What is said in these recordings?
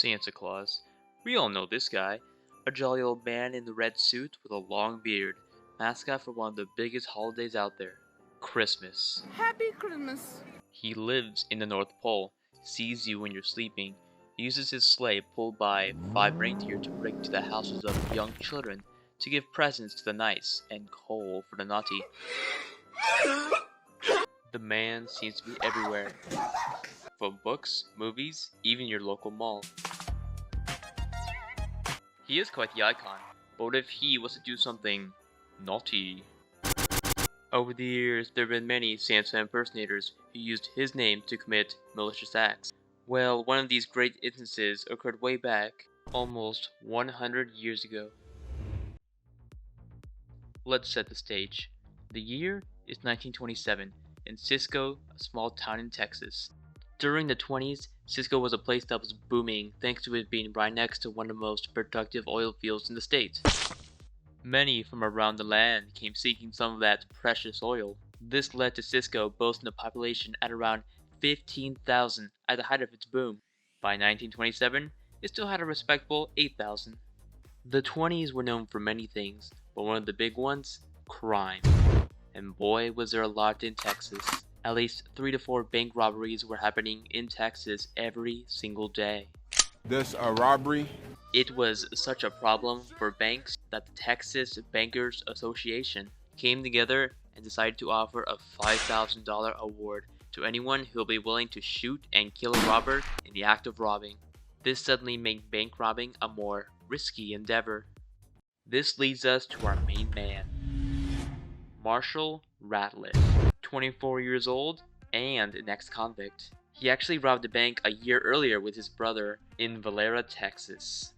Santa Claus. We all know this guy. A jolly old man in the red suit with a long beard. Mascot for one of the biggest holidays out there. Christmas. Happy Christmas. He lives in the North Pole, sees you when you're sleeping, uses his sleigh pulled by 5 reindeer to break into the houses of young children to give presents to the nice and coal for the naughty. The man seems to be everywhere. From books, movies, even your local mall. He is quite the icon, but what if he was to do something naughty? Over the years, there have been many Santa impersonators who used his name to commit malicious acts. Well, one of these great instances occurred way back, almost 100 years ago. Let's set the stage. The year is 1927, in Cisco, a small town in Texas. During the 20s, Cisco was a place that was booming thanks to it being right next to one of the most productive oil fields in the state. Many from around the land came seeking some of that precious oil. This led to Cisco boasting a population at around 15,000 at the height of its boom. By 1927, it still had a respectable 8,000. The 20s were known for many things, but one of the big ones, crime. And boy was there a lot in Texas. At least 3 to 4 bank robberies were happening in Texas every single day. This a robbery? It was such a problem for banks that the Texas Bankers Association came together and decided to offer a $5,000 award to anyone who will be willing to shoot and kill a robber in the act of robbing. This suddenly made bank robbing a more risky endeavor. This leads us to our main man, Marshall Ratliff, 24 years old and an ex-convict. He actually robbed a bank a year earlier with his brother in Valera, Texas.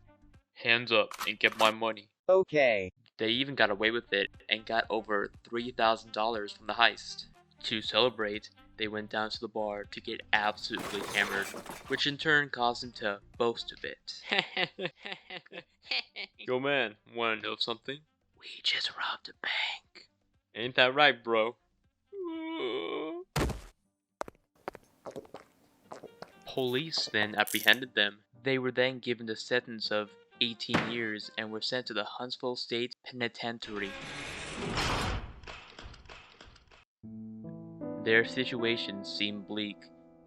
Hands up and get my money. Okay. They even got away with it and got over $3,000 from the heist. To celebrate, they went down to the bar to get absolutely hammered, which in turn caused him to boast a bit. Yo man, wanna know something? We just robbed a bank. Ain't that right, bro? Police then apprehended them. They were then given the sentence of 18 years and were sent to the Huntsville State Penitentiary. Their situation seemed bleak,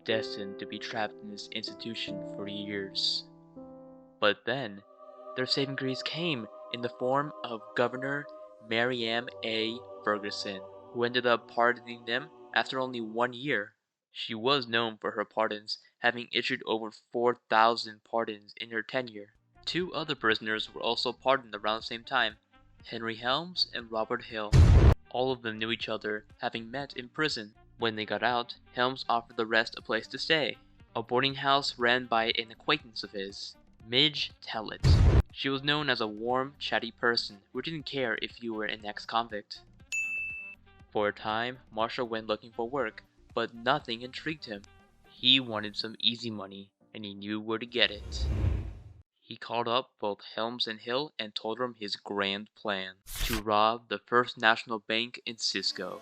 destined to be trapped in this institution for years. But then, their saving grace came in the form of Governor Mariam A. Ferguson, who ended up pardoning them after only 1 year. She was known for her pardons, having issued over 4,000 pardons in her tenure. 2 other prisoners were also pardoned around the same time, Henry Helms and Robert Hill. All of them knew each other, having met in prison. When they got out, Helms offered the rest a place to stay, a boarding house ran by an acquaintance of his, Midge Tellett. She was known as a warm, chatty person who didn't care if you were an ex-convict. For a time, Marshall went looking for work, but nothing intrigued him. He wanted some easy money, and he knew where to get it. He called up both Helms and Hill and told them his grand plan, to rob the First National Bank in Cisco.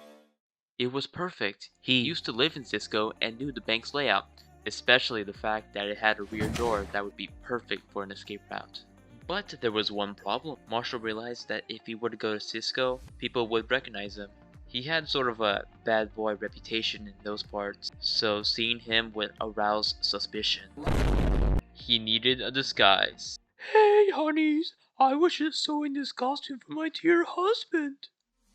It was perfect. He used to live in Cisco and knew the bank's layout, especially the fact that it had a rear door that would be perfect for an escape route. But there was one problem. Marshall realized that if he were to go to Cisco, people would recognize him. He had sort of a bad boy reputation in those parts, so seeing him would arouse suspicion. He needed a disguise. Hey honeys, I was just sewing this costume for my dear husband.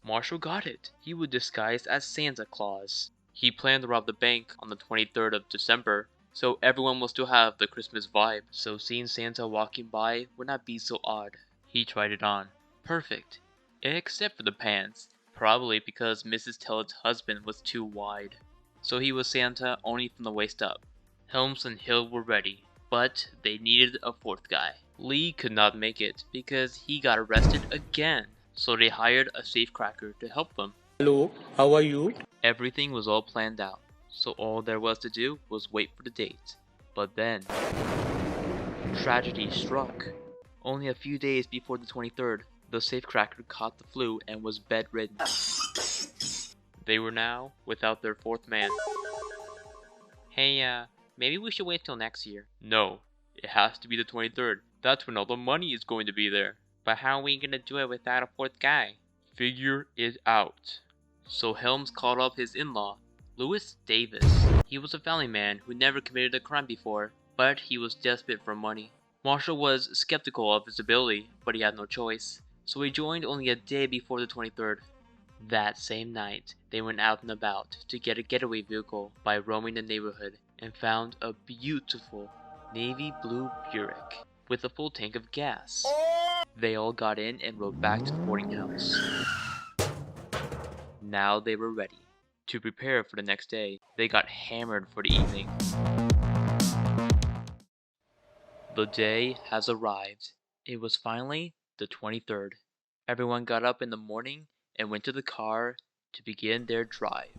Marshall got it. He would disguise as Santa Claus. He planned to rob the bank on the 23rd of December, so everyone will still have the Christmas vibe, so seeing Santa walking by would not be so odd. He tried it on. Perfect. Except for the pants. Probably because Mrs. Tellett's husband was too wide. So he was Santa only from the waist up. Helms and Hill were ready, but they needed a 4th guy. Lee could not make it because he got arrested again, so they hired a safecracker to help them. Hello, how are you? Everything was all planned out, so all there was to do was wait for the date. But then, tragedy struck. Only a few days before the 23rd, the safecracker caught the flu and was bedridden. They were now without their 4th man. Hey, maybe we should wait till next year. No, It has to be the 23rd. That's when all the money is going to be there. But how are we gonna do it without a fourth guy? Figure it out. So Helms called up his in-law, Louis Davis. He was a family man who never committed a crime before, but he was desperate for money. Marshall was skeptical of his ability, but he had no choice, so he joined only a day before the 23rd. That same night, they went out and about to get a getaway vehicle by roaming the neighborhood and found a beautiful navy blue Buick with a full tank of gas. They all got in and rode back to the boarding house. Now they were ready. To prepare for the next day, they got hammered for the evening. The day has arrived. It was finally the 23rd. Everyone got up in the morning and went to the car to begin their drive.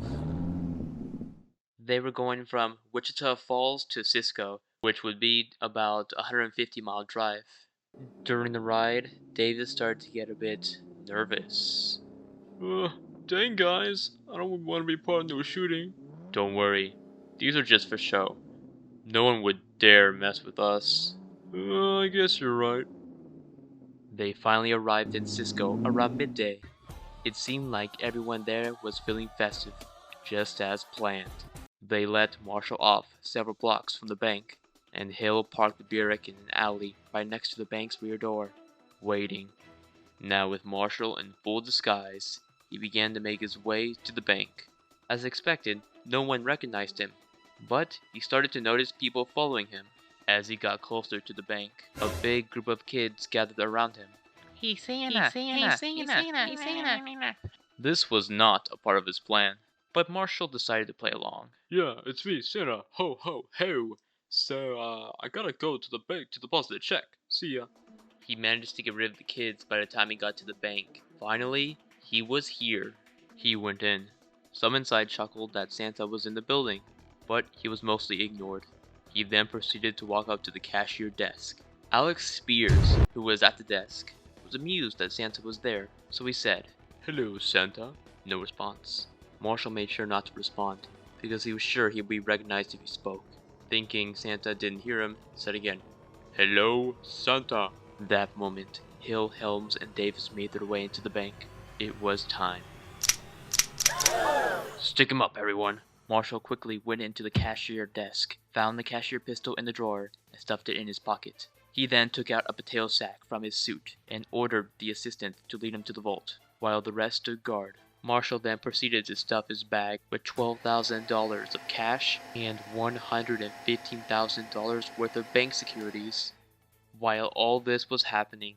They were going from Wichita Falls to Cisco, which would be about a 150-mile drive. During the ride, Davis started to get a bit nervous. Dang guys, I don't want to be part of no shooting. Don't worry, these are just for show. No one would dare mess with us. I guess you're right. They finally arrived in Cisco around midday. It seemed like everyone there was feeling festive, just as planned. They let Marshall off several blocks from the bank, and Hill parked the Buick in an alley right next to the bank's rear door, waiting. Now with Marshall in full disguise, he began to make his way to the bank. As expected, no one recognized him, but he started to notice people following him. As he got closer to the bank, a big group of kids gathered around him. Hey Santa, hey Santa. This was not a part of his plan, but Marshall decided to play along. Yeah, it's me, Santa. Ho, ho, ho. So, I gotta go to the bank to deposit a check. See ya. He managed to get rid of the kids by the time he got to the bank. Finally, he was here. He went in. Some inside chuckled that Santa was in the building, but he was mostly ignored. He then proceeded to walk up to the cashier desk. Alex Spears, who was at the desk, was amused that Santa was there, so he said, "Hello, Santa." No response. Marshall made sure not to respond, because he was sure he would be recognized if he spoke. Thinking Santa didn't hear him, said again, "Hello, Santa." That moment, Hill, Helms, and Davis made their way into the bank. It was time. Stick him up, everyone. Marshall quickly went into the cashier desk, found the cashier pistol in the drawer, and stuffed it in his pocket. He then took out a potato sack from his suit and ordered the assistant to lead him to the vault, while the rest stood guard. Marshall then proceeded to stuff his bag with $12,000 of cash and $115,000 worth of bank securities. While all this was happening,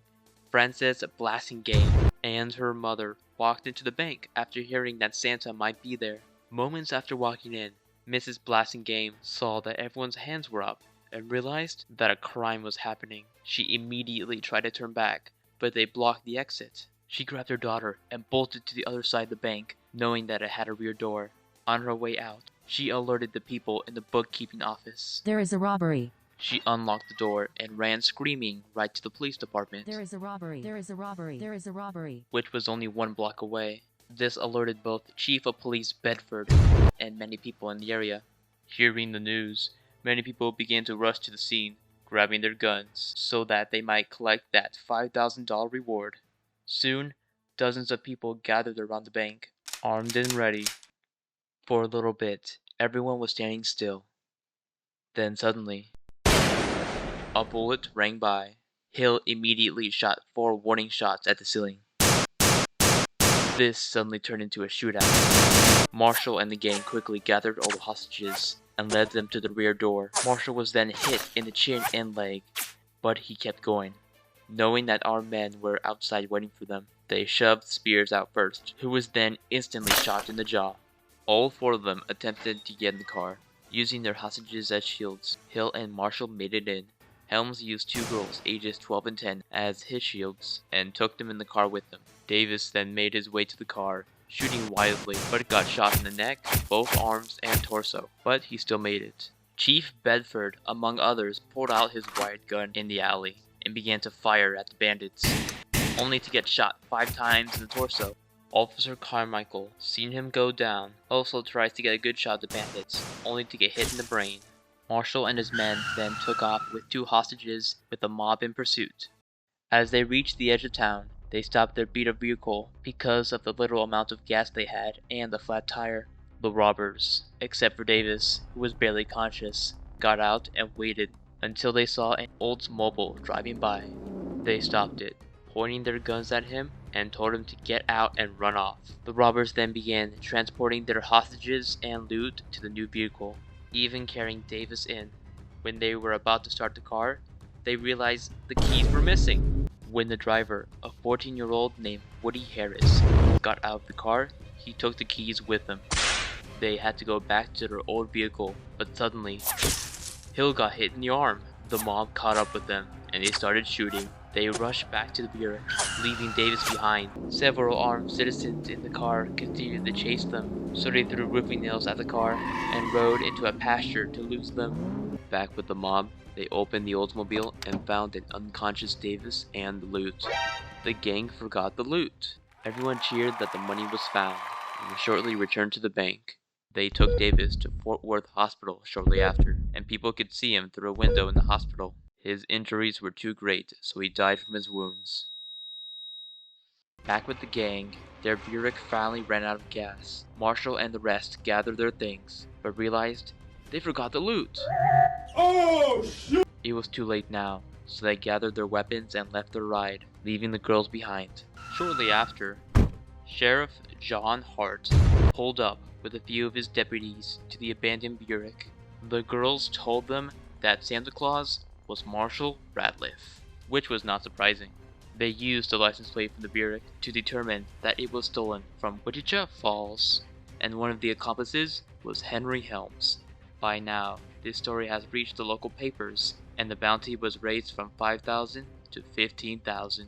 Frances Blassingame and her mother walked into the bank after hearing that Santa might be there. Moments after walking in, Mrs. Blassingame saw that everyone's hands were up and realized that a crime was happening. She immediately tried to turn back, but they blocked the exit. She grabbed her daughter and bolted to the other side of the bank, knowing that it had a rear door. On her way out, she alerted the people in the bookkeeping office. There is a robbery. She unlocked the door and ran screaming right to the police department. There is a robbery. There is a robbery. There is a robbery. Which was only 1 block away. This alerted both Chief of Police Bedford and many people in the area. Hearing the news, many people began to rush to the scene, grabbing their guns so that they might collect that $5,000 reward. Soon, dozens of people gathered around the bank, armed and ready. For a little bit, everyone was standing still. Then suddenly, a bullet rang by. Hill immediately shot 4 warning shots at the ceiling. This suddenly turned into a shootout. Marshall and the gang quickly gathered all the hostages and led them to the rear door. Marshall was then hit in the chin and leg, but he kept going. Knowing that our men were outside waiting for them, they shoved Spears out first, who was then instantly shot in the jaw. All 4 of them attempted to get in the car, using their hostages as shields. Hill and Marshall made it in. Helms used 2 girls ages 12 and 10 as his shields and took them in the car with him. Davis then made his way to the car, shooting wildly, but got shot in the neck, both arms, and torso, but he still made it. Chief Bedford, among others, pulled out his wired gun in the alley and began to fire at the bandits, only to get shot 5 times in the torso. Officer Carmichael, seeing him go down, also tries to get a good shot at the bandits, only to get hit in the brain. Marshall and his men then took off with 2 hostages with the mob in pursuit. As they reached the edge of town, they stopped their beat-up vehicle because of the little amount of gas they had and the flat tire. The robbers, except for Davis, who was barely conscious, got out and waited until they saw an Oldsmobile driving by. They stopped it, pointing their guns at him, and told him to get out and run off. The robbers then began transporting their hostages and loot to the new vehicle, even carrying Davis in. When they were about to start the car, they realized the keys were missing. When the driver, a 14-year-old named Woody Harris, got out of the car, he took the keys with him. They had to go back to their old vehicle, but suddenly, Hill got hit in the arm. The mob caught up with them, and they started shooting. They rushed back to the Buick, leaving Davis behind. Several armed citizens in the car continued to chase them, so they threw roofing nails at the car and rode into a pasture to lose them. Back with the mob, they opened the Oldsmobile and found an unconscious Davis and the loot. The gang forgot the loot. Everyone cheered that the money was found, and shortly returned to the bank. They took Davis to Fort Worth Hospital shortly after, and people could see him through a window in the hospital. His injuries were too great, so he died from his wounds. Back with the gang, their Buick finally ran out of gas. Marshall and the rest gathered their things, but realized they forgot the loot. Oh, shoot! It was too late now, so they gathered their weapons and left their ride, leaving the girls behind. Shortly after, Sheriff John Hart pulled up with a few of his deputies to the abandoned Buick. The girls told them that Santa Claus was Marshall Ratliff, which was not surprising. They used the license plate from the Buick to determine that it was stolen from Wichita Falls, and one of the accomplices was Henry Helms. By now, this story has reached the local papers, and the bounty was raised from $5,000 to $15,000.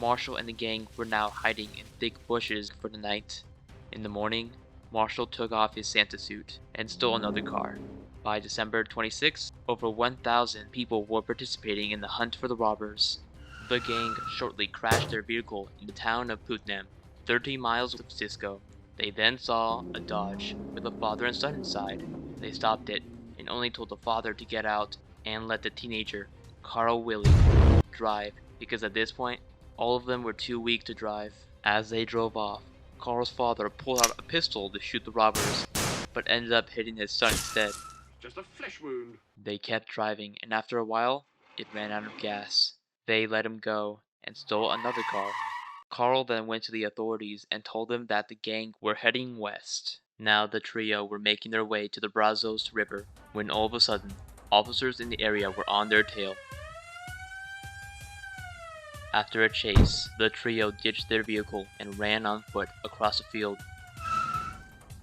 Marshall and the gang were now hiding in thick bushes for the night. In the morning, Marshall took off his Santa suit and stole another car. By December 26, over 1,000 people were participating in the hunt for the robbers. The gang shortly crashed their vehicle in the town of Putnam, 30 miles from Cisco. They then saw a Dodge with a father and son inside. They stopped it and only told the father to get out and let the teenager, Carl Willie, drive, because at this point, all of them were too weak to drive. As they drove off, Carl's father pulled out a pistol to shoot the robbers, but ended up hitting his son instead. Just a flesh wound. They kept driving, and after a while, it ran out of gas. They let him go and stole another car. Carl then went to the authorities and told them that the gang were heading west. Now the trio were making their way to the Brazos River, when all of a sudden, officers in the area were on their tail. After a chase, the trio ditched their vehicle and ran on foot across a field.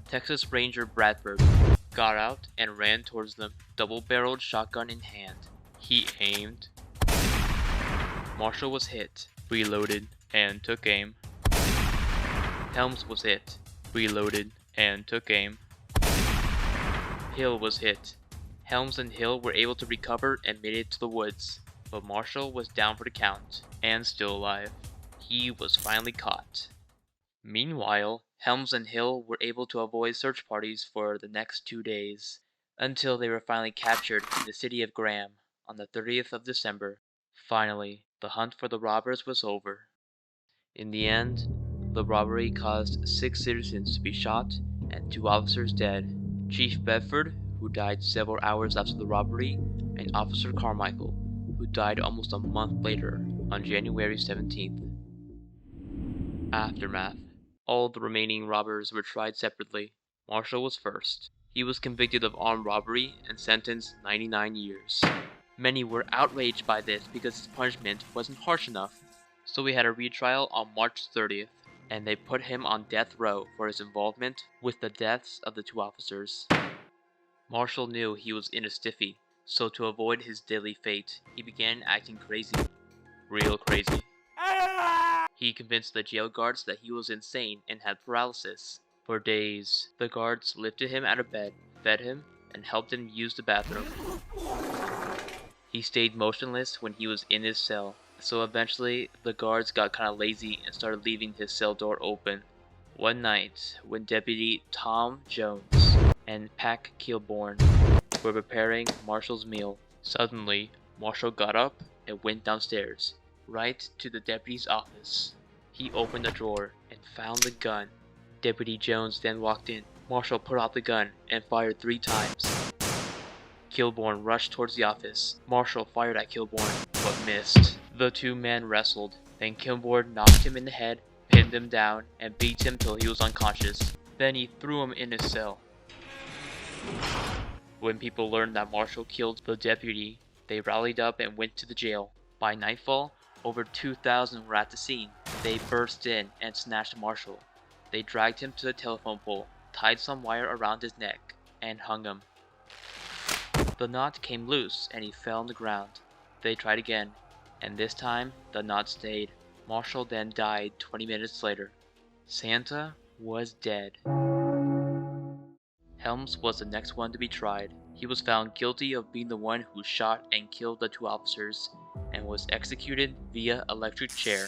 Texas Ranger Bradford got out and ran towards them, double-barreled shotgun in hand. He aimed. Marshall was hit, reloaded, and took aim. Helms was hit, reloaded, and took aim. Hill was hit. Helms and Hill were able to recover and made it to the woods, but Marshall was down for the count, and still alive. He was finally caught. Meanwhile, Helms and Hill were able to avoid search parties for the next 2 days, until they were finally captured in the city of Graham on the 30th of December. Finally, the hunt for the robbers was over. In the end, the robbery caused 6 citizens to be shot and 2 officers dead. Chief Bedford, who died several hours after the robbery, and Officer Carmichael, who died almost a month later on January 17th. Aftermath. All the remaining robbers were tried separately. Marshall was first. He was convicted of armed robbery and sentenced 99 years. Many were outraged by this because his punishment wasn't harsh enough, so he had a retrial on March 30th, and they put him on death row for his involvement with the deaths of the 2 officers. Marshall knew he was in a stiffy, so to avoid his daily fate, he began acting crazy. Real crazy. He convinced the jail guards that he was insane and had paralysis. For days, the guards lifted him out of bed, fed him, and helped him use the bathroom. He stayed motionless when he was in his cell, so eventually the guards got kinda lazy and started leaving his cell door open. One night, when Deputy Tom Jones and Pack Kilborn were preparing Marshall's meal. Suddenly, Marshall got up and went downstairs, right to the deputy's office. He opened a drawer and found the gun. Deputy Jones then walked in. Marshall put out the gun and fired 3 times. Kilbourne rushed towards the office. Marshall fired at Kilbourne, but missed. The 2 men wrestled. Then Kilbourne knocked him in the head, pinned him down, and beat him till he was unconscious. Then he threw him in his cell. When people learned that Marshall killed the deputy, they rallied up and went to the jail. By nightfall, over 2,000 were at the scene. They burst in and snatched Marshall. They dragged him to the telephone pole, tied some wire around his neck, and hung him. The knot came loose and he fell on the ground. They tried again, and this time the knot stayed. Marshall then died 20 minutes later. Santa was dead. Helms was the next one to be tried. He was found guilty of being the one who shot and killed the 2 officers and was executed via electric chair.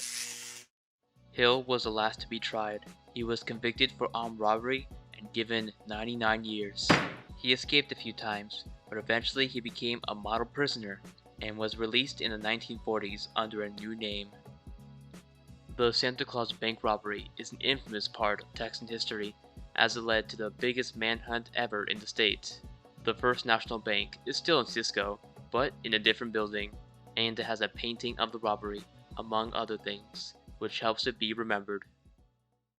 Hill was the last to be tried. He was convicted for armed robbery and given 99 years. He escaped a few times, but eventually he became a model prisoner and was released in the 1940s under a new name. The Santa Claus bank robbery is an infamous part of Texan history, as it led to the biggest manhunt ever in the state. The First National Bank is still in Cisco, but in a different building, and it has a painting of the robbery, among other things, which helps it be remembered.